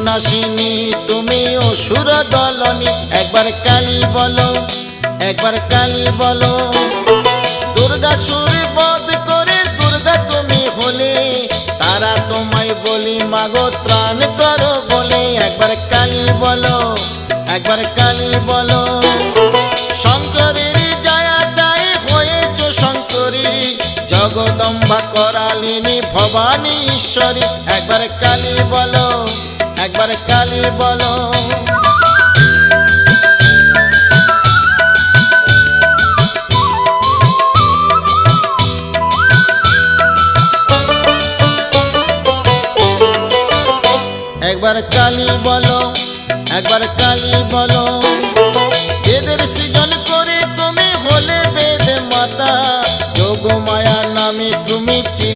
নাশিনী তুমি অসুর দলনী একবার কালী বলো একবার কালী বলো দুর্গাসুর বধ করে দুর্গা তুমি হলে তারা তোমায় বলি মাগো ত্রাণ করো বলে একবার কালী বলো একবার কালী বলো শঙ্করের জয়া দায় হয়েছ শঙ্করী জগদম্বা করালিনী ভবানী ঈশ্বরী একবার কালী বলো একবার কালী বলো একবার কালী বলো একবার কালী বলো